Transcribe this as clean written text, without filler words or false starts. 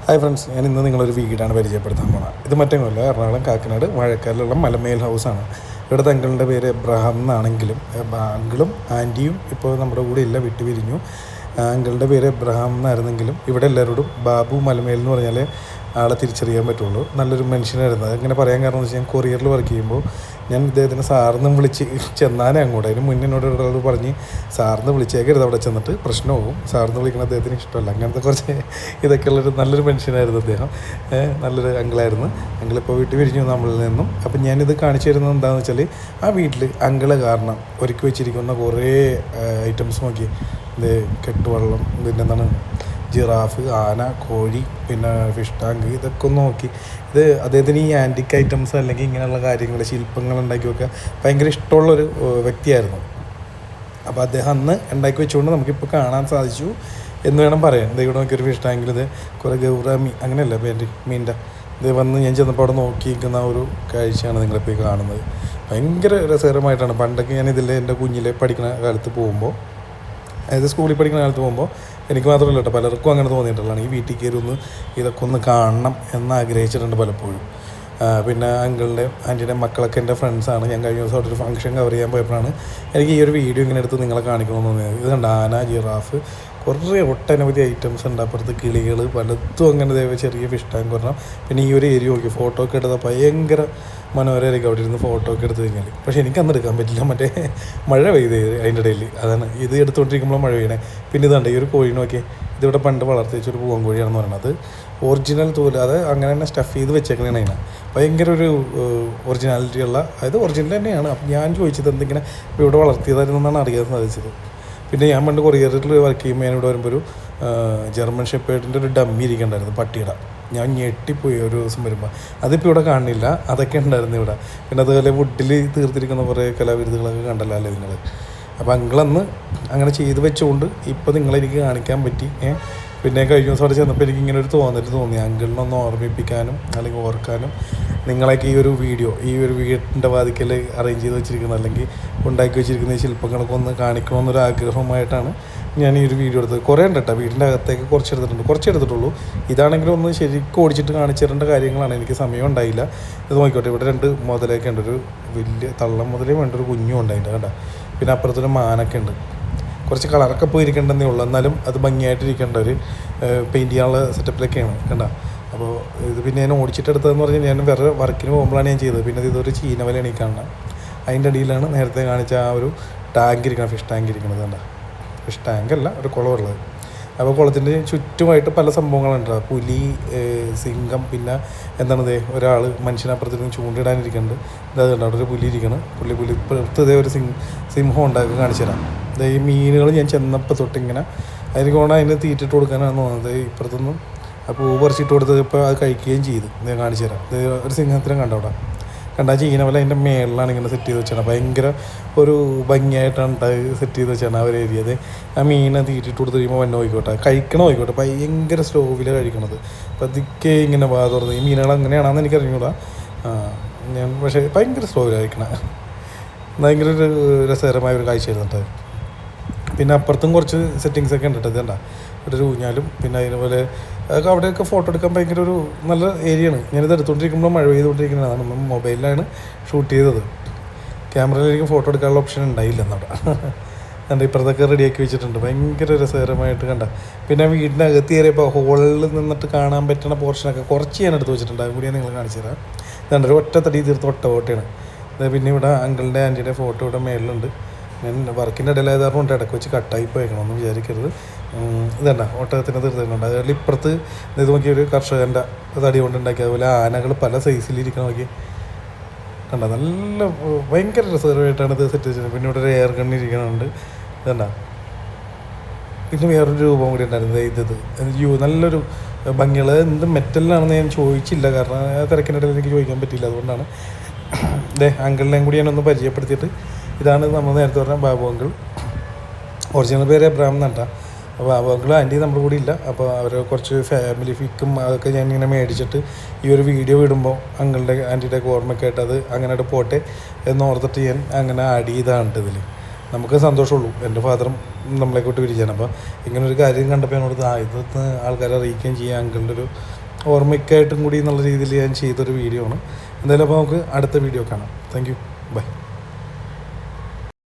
Hi friends, ഞാൻ ഇന്ന് നിങ്ങളൊരു വീടാണ് പരിചയപ്പെടുത്താൻ പോണത്. ഇത് മറ്റൊന്നുമല്ല, എറണാകുളം കാക്കനാട് മഴക്കാലിലുള്ള മലമേൽ ഹൗസാണ്. ഇവിടുത്തെ അങ്കിളിൻ്റെ പേര് എബ്രഹാം എന്നാണെങ്കിലും അങ്കിളും ആൻറ്റിയും ഇപ്പോൾ നമ്മുടെ കൂടെ ഇല്ല, വിട്ടുപിരിഞ്ഞു. അങ്കിളുടെ പേര് എബ്രഹാം എന്നായിരുന്നെങ്കിലും ഇവിടെ എല്ലാവരോടും ബാബു മലമേൽ എന്ന് പറഞ്ഞാൽ ആളെ തിരിച്ചറിയാൻ പറ്റുള്ളൂ. നല്ലൊരു മനുഷ്യനായിരുന്നു. അതങ്ങനെ പറയാൻ കാരണം എന്ന് വെച്ചാൽ ഞാൻ കൊറിയറിൽ വർക്ക് ചെയ്യുമ്പോൾ ഞാൻ ഇദ്ദേഹത്തിന് സാറിനും വിളിച്ച് ചെന്നാനേ അങ്ങോട്ട്. അതിന് മുന്നേ എന്നോട് ഒരാൾ പറഞ്ഞ് സാറിന് വിളിച്ചേക്കരുത്, അവിടെ ചെന്നിട്ട് പ്രശ്നമാകും, സാറിന് വിളിക്കണം അദ്ദേഹത്തിന് ഇഷ്ടമല്ല. അങ്ങനത്തെ കുറച്ച് ഇതൊക്കെയുള്ളൊരു നല്ലൊരു മനുഷ്യനായിരുന്നു അദ്ദേഹം. നല്ലൊരു അങ്കിളായിരുന്നു. അങ്കിളിപ്പോൾ വീട്ടിൽ പിരിഞ്ഞു നമ്മളിൽ നിന്നും. അപ്പം ഞാനിത് കാണിച്ചു തരുന്നത് എന്താണെന്ന് വെച്ചാൽ, ആ വീട്ടിൽ അങ്കിള് കാരണം ഒരുക്കി വെച്ചിരിക്കുന്ന കുറേ ഐറ്റംസ് നോക്കി. ഇത് കെട്ടുവള്ളം, പിന്നെ എന്താണ് ജിറാഫ്, ആന, കോഴി, പിന്നെ ഫിഷ് ടാങ്ക്, ഇതൊക്കെ ഒന്ന് നോക്കി. ഇത് അദ്ദേഹത്തിന് ഈ ആൻറ്റിക് ഐറ്റംസ് അല്ലെങ്കിൽ ഇങ്ങനെയുള്ള കാര്യങ്ങൾ, ശില്പങ്ങൾ ഉണ്ടാക്കി വെക്കുക ഭയങ്കര ഇഷ്ടമുള്ളൊരു വ്യക്തിയായിരുന്നു. അപ്പോൾ അദ്ദേഹം അന്ന് ഉണ്ടാക്കി വെച്ചുകൊണ്ട് നമുക്കിപ്പോൾ കാണാൻ സാധിച്ചു എന്ന് വേണം പറയാൻ. ഇത് ഇവിടെ നോക്കിയൊരു ഫിഷ് ടാങ്കിൽ ഇത് കുറേ ഗൗറാമി അങ്ങനെയല്ല മീൻ്റെ ഇത് വന്ന് ഞാൻ ചെന്നപ്പോൾ അവിടെ നോക്കി നിൽക്കുന്ന ഒരു കാഴ്ചയാണ് നിങ്ങളിപ്പോൾ ഈ കാണുന്നത്. ഭയങ്കര രസകരമായിട്ടാണ്. പണ്ടൊക്കെ ഞാൻ ഇതിൽ എൻ്റെ കുഞ്ഞിലെ പഠിക്കുന്ന കാലത്ത് പോകുമ്പോൾ, അതായത് സ്കൂളിൽ പഠിക്കുന്ന കാലത്ത് പോകുമ്പോൾ, എനിക്ക് മാത്രമല്ല കേട്ടോ, പലർക്കും അങ്ങനെ തോന്നിയിട്ടുള്ളതാണ്. ഈ വീട്ടിൽ കയറി ഒന്ന് ഇതൊക്കെ ഒന്ന് കാണണം എന്ന് ആഗ്രഹിച്ചിട്ടുണ്ട് പലപ്പോഴും. പിന്നെ അങ്കിളിൻ്റെ ആൻറ്റിയുടെ മക്കളൊക്കെ എൻ്റെ ഫ്രണ്ട്സാണ്. ഞാൻ കഴിഞ്ഞ ദിവസം അവിടെ ഒരു ഫംഗ്ഷൻ കവർ ചെയ്യാൻ പോയപ്പോഴാണ് എനിക്ക് ഈ ഒരു വീഡിയോ ഇങ്ങനെ എടുത്ത് നിങ്ങളെ കാണിക്കണമെന്ന് തോന്നിയത്. ഇത് കണ്ട ആന, ജിറാഫ്, കുറേ ഒട്ടനവധി ഐറ്റംസ് ഉണ്ട്. അപ്പുറത്ത് കിളികൾ പലതും അങ്ങനെ ചെറിയ ഫിഷ് ടാങ്ക് പറഞ്ഞാൽ. പിന്നെ ഈ ഒരു ഏരിയ നോക്കി ഫോട്ടോ ഒക്കെ എടുത്താൽ ഭയങ്കര മനോഹരമായിരിക്കും അവിടെ ഇരുന്ന് ഫോട്ടോ ഒക്കെ എടുത്ത് കഴിഞ്ഞാൽ. പക്ഷേ എനിക്കന്ന് എടുക്കാൻ പറ്റില്ല, മറ്റേ മഴ പെയ്ത് അതിൻ്റെ ഇടയിൽ. അതാണ് ഇത് എടുത്തുകൊണ്ടിരിക്കുമ്പോൾ മഴ പെയ്യണേ. പിന്നെ ഇതുണ്ട് ഈ ഒരു കോഴി നോക്കി, ഇതിവിടെ പണ്ട് വളർത്തി വെച്ചൊരു പൂവൻ കോഴിയാണെന്ന് പറയുന്നത്. അത് ഒറിജിനൽ തോല്, അത് അങ്ങനെ തന്നെ സ്റ്റഫ് ചെയ്ത് വെച്ചേക്കണേണ്. അതിനെ ഭയങ്കര ഒരു ഒറിജിനാലിറ്റി ഉള്ള, അതായത് ഒറിജിനൽ തന്നെയാണ്. അപ്പം ഞാൻ ചോദിച്ചത് എന്തെങ്കിലും ഇവിടെ വളർത്തിയതായിരുന്നെന്നാണ് അറിയാൻ സാധിച്ചത്. പിന്നെ ഞാൻ പണ്ട് കൊറിയറിൽ വർക്ക് ചെയ്യുമ്പോൾ ഞാൻ ഇവിടെ വരുമ്പോൾ ഒരു ജർമ്മൻ ഷെപ്പേർഡിൻ്റെ ഒരു ഡമ്മി ഇരിക്കണ്ടായിരുന്നു, പട്ടിയുടെ. ഞാൻ ഞെട്ടിപ്പോയി ഒരു ദിവസം വരുമ്പോൾ. അതിപ്പോൾ ഇവിടെ കാണുന്നില്ല, അതൊക്കെ ഉണ്ടായിരുന്നു ഇവിടെ. പിന്നെ അതുപോലെ വുഡിൽ തീർത്തിരിക്കുന്ന കുറേ കലാവിരുദ്ധകളൊക്കെ കണ്ടല്ലോ അല്ലേ നിങ്ങൾ. അപ്പോൾ അങ്കിളന്ന് അങ്ങനെ ചെയ്ത് വെച്ചുകൊണ്ട് ഇപ്പോൾ നിങ്ങളെനിക്ക് കാണിക്കാൻ പറ്റി. പിന്നെ കഴിഞ്ഞ ദിവസം അവിടെ ചെന്നപ്പോൾ എനിക്ക് ഇങ്ങനെ ഒരു തോന്നി അങ്കിളിനൊന്ന് ഓർമ്മിപ്പിക്കാനും അല്ലെങ്കിൽ ഓർക്കാനും നിങ്ങളൊക്കെ ഈ ഒരു വീഡിയോ, ഈ ഒരു വീടിൻ്റെ വാതിക്കൽ അറേഞ്ച് ചെയ്ത് വെച്ചിരിക്കുന്നത് അല്ലെങ്കിൽ ഉണ്ടാക്കി വെച്ചിരിക്കുന്ന ഈ ശില്പങ്ങളൊക്കെ ഒന്ന് കാണിക്കണമെന്നൊരു ആഗ്രഹമായിട്ടാണ് ഞാൻ ഈ ഒരു വീഡിയോ എടുത്തത്. കുറേ ഉണ്ട് കേട്ടോ, വീടിൻ്റെ അകത്തേക്ക് കുറച്ച് എടുത്തിട്ടുള്ളൂ. ഇതാണെങ്കിലും ഒന്ന് ശരിക്കും ഓടിച്ചിട്ട് കാണിച്ചു തരേണ്ട കാര്യങ്ങളാണ്, എനിക്ക് സമയം ഉണ്ടായില്ല. ഇത് നോക്കിക്കോട്ടെ, ഇവിടെ 2 മുതലൊക്കെ ഉണ്ട്, ഒരു വലിയ തള്ളം മുതലേ വേണ്ട, ഒരു കുഞ്ഞും ഉണ്ട് അതിൻ്റെ കണ്ട. പിന്നെ അപ്പുറത്തൊരു മാനൊക്കെ ഉണ്ട്. കുറച്ച് കളറൊക്കെ പോയിരിക്കേണ്ടതേ ഉള്ളൂ, എന്നാലും അത് ഭംഗിയായിട്ടിരിക്കേണ്ട ഒരു പെയിൻറ്റ് ചെയ്യാനുള്ള സെറ്റപ്പിലൊക്കെയാണ് കണ്ട. അപ്പോൾ ഇത് പിന്നെ ഞാൻ ഓടിച്ചിട്ടെടുത്തതെന്ന് പറഞ്ഞാൽ ഞാൻ വേറെ വർക്കിന് പോകുമ്പോഴാണ് ഞാൻ ചെയ്തത്. പിന്നെ ഇതൊരു ചീനവലയാണ് ഈ കാണുന്നത്. അതിൻ്റെ അടിയിലാണ് നേരത്തെ കാണിച്ച ആ ഒരു ടാങ്ക് ഇരിക്കണം, ഫിഷ് ടാങ്ക് ഇരിക്കുന്നത് കണ്ട. ഫിഷ് ടാങ്കല്ല, ഒരു കുളമുള്ളത്. അപ്പോൾ കുളത്തിൻ്റെ ചുറ്റുമായിട്ട് പല സംഭവങ്ങളുണ്ട്. പുലി, സിംഹം, പിന്നെ എന്താണത് ഒരാൾ മനുഷ്യനപ്പുറത്തേക്ക് ചൂണ്ടിടാനിരിക്കുന്നുണ്ട്. ഇതായത് കണ്ടോ, അവിടെ ഒരു പുലി ഇരിക്കണം. പുലി ഇപ്പുറത്ത് ഒരു സിംഹം ഉണ്ടാക്കി കാണിച്ചു തരാം. ഈ മീനുകൾ ഞാൻ ചെന്നപ്പോൾ തൊട്ടിങ്ങനെ അതിന് അതിന് തീറ്റിട്ട് കൊടുക്കാനാണ് തോന്നുന്നത്. ഇപ്പുറത്തൊന്നും ആ പൂ പറിച്ചിട്ട് കൊടുത്തത് ഇപ്പോൾ അത് കഴിക്കുകയും ചെയ്തു. ഞാൻ കാണിച്ചു തരാം. ഇത് ഒരു സിംഹത്തിനെ കണ്ടോ അവിടെ കണ്ടാ ചീനവല അതിൻ്റെ മേളിലാണ് ഇങ്ങനെ സെറ്റ് ചെയ്ത് വെച്ചാണ്. ഭയങ്കര ഒരു ഭംഗിയായിട്ടാണ് സെറ്റ് ചെയ്ത് വെച്ചാണ് ആ ഒരു ഏരിയ. അത് ആ മീനെ തീറ്റിട്ട് കൊടുത്ത് കഴിയുമ്പോൾ വന്നെ കഴിക്കണോയിക്കോട്ടെ ഭയങ്കര സ്ലോവിലാണ് കഴിക്കണത്. പതുക്കെ ഇങ്ങനെ വാ തുറന്ന് ഈ മീനുകൾ അങ്ങനെയാണെന്ന് എനിക്ക് അറിഞ്ഞൂടാ. ഞാൻ പക്ഷേ ഭയങ്കര സ്ലോവിലാണ് കഴിക്കണേ. ഭയങ്കര ഒരു രസകരമായ ഒരു കാഴ്ചയായിരുന്നു കേട്ടോ. പിന്നെ അപ്പുറത്തും കുറച്ച് സെറ്റിങ്സൊക്കെ ഉണ്ട് കേട്ടോ. ഇതേണ്ട ഒരു ഊഞ്ഞാലും, പിന്നെ അതിനുപോലെ അതൊക്കെ അവിടെയൊക്കെ ഫോട്ടോ എടുക്കാൻ ഭയങ്കര ഒരു നല്ല ഏരിയയാണ്. ഞാനിത് എടുത്തുകൊണ്ടിരിക്കുമ്പോൾ മഴ പെയ്തുകൊണ്ടിരിക്കുന്നതാണ്. നമ്മൾ മൊബൈലിലാണ് ഷൂട്ട് ചെയ്തത്. ക്യാമറയിൽ എനിക്ക് ഫോട്ടോ എടുക്കാനുള്ള ഓപ്ഷൻ ഉണ്ടായില്ല എന്നവിടെ. കണ്ട ഇപ്പുറത്തൊക്കെ റെഡിയാക്കി വെച്ചിട്ടുണ്ട്. ഭയങ്കര രസകരമായിട്ട് കണ്ട. പിന്നെ വീടിൻ്റെ അകത്ത് കയറിയപ്പോൾ ഹോളിൽ നിന്നിട്ട് കാണാൻ പറ്റുന്ന പോർഷനൊക്കെ കുറച്ച് ഞാൻ എടുത്ത് വെച്ചിട്ടുണ്ട്. അതും കൂടി ഞാൻ നിങ്ങൾ കാണിച്ചു തരാം. ഇതുണ്ട് ഒരു ഒറ്റ തടി തീർത്ത് ഓട്ടയാണ്. പിന്നെ ഇവിടെ അങ്കിളിൻ്റെ ആൻറ്റിയുടെ ഫോട്ടോ ഇവിടെ മേളിലുണ്ട്. ഞാൻ വർക്കിൻ്റെ ഇടയിലായതുകൊണ്ട് ഇടയ്ക്ക് വെച്ച് കട്ടായി പോയേക്കണമെന്ന് വിചാരിക്കരുത്. ഇതണ്ട ഒട്ടകത്തിനെ തീർത്തിട്ടുണ്ട്. അതുപോലെ ഇപ്പുറത്ത് ഇത് നോക്കിയ ഒരു കർഷകൻ്റെ തടി കൊണ്ടുണ്ടാക്കി. അതുപോലെ ആനകൾ പല സൈസിലിരിക്കണം നോക്കി കണ്ട. നല്ല ഭയങ്കര രസകരമായിട്ടാണ് ഇത് സെറ്റ് ചെയ്തത്. പിന്നെ ഇവിടെ ഒരു എയർ ഗണ്ണിരിക്കണുണ്ട്. ഇതണ്ട പിന്നെ വേറൊരു രൂപം കൂടി ഉണ്ടായിരുന്നത്. നല്ലൊരു ഭംഗിയുള്ള എന്ത് മെറ്റലിനാണെന്ന് ഞാൻ ചോദിച്ചില്ല, കാരണം തിരക്കിനിടയിൽ എനിക്ക് ചോദിക്കാൻ പറ്റിയില്ല. അതുകൊണ്ടാണ് അങ്കിളിനെയും കൂടി ഞാനൊന്ന് പരിചയപ്പെടുത്തിയിട്ട്. ഇതാണ് നമ്മൾ നേരത്തെ പറഞ്ഞ ബാബു അങ്കിൾ. ഒറിജിനൽ പേര് എബ്രഹാം എന്നാട്ടാ. അപ്പോൾ ബാബു അങ്കിൾ ആൻറ്റി നമ്മുടെ കൂടെ ഇല്ല. അപ്പോൾ അവർ കുറച്ച് ഫാമിലി ഫിക്കും അതൊക്കെ ഞാനിങ്ങനെ മേടിച്ചിട്ട് ഈ ഒരു വീഡിയോ ഇടുമ്പോൾ അങ്കിളുടെ ആൻറ്റിയുടെ ഓർമ്മയ്ക്കായിട്ട് അത് അങ്ങനെ പോട്ടെ എന്നോർത്തിട്ട് ഞാൻ അങ്ങനെ ആഡ് ചെയ്താണ് ഇതിൽ. നമുക്ക് സന്തോഷമുള്ളൂ. എൻ്റെ ഫാദറും നമ്മളെ കൊണ്ട് പിരിച്ചാണ്. അപ്പോൾ ഇങ്ങനൊരു കാര്യം കണ്ടപ്പോൾ എന്നോട് ഇതൊന്ന് ആൾക്കാരെ അറിയിക്കുകയും ചെയ്യാം, അങ്കിളുടെ ഒരു ഓർമ്മയ്ക്കായിട്ടും കൂടി എന്നുള്ള രീതിയിൽ ഞാൻ ചെയ്തൊരു വീഡിയോ ആണ്. എന്തായാലും അപ്പോൾ നമുക്ക് അടുത്ത വീഡിയോ കാണാം. Thank you, by.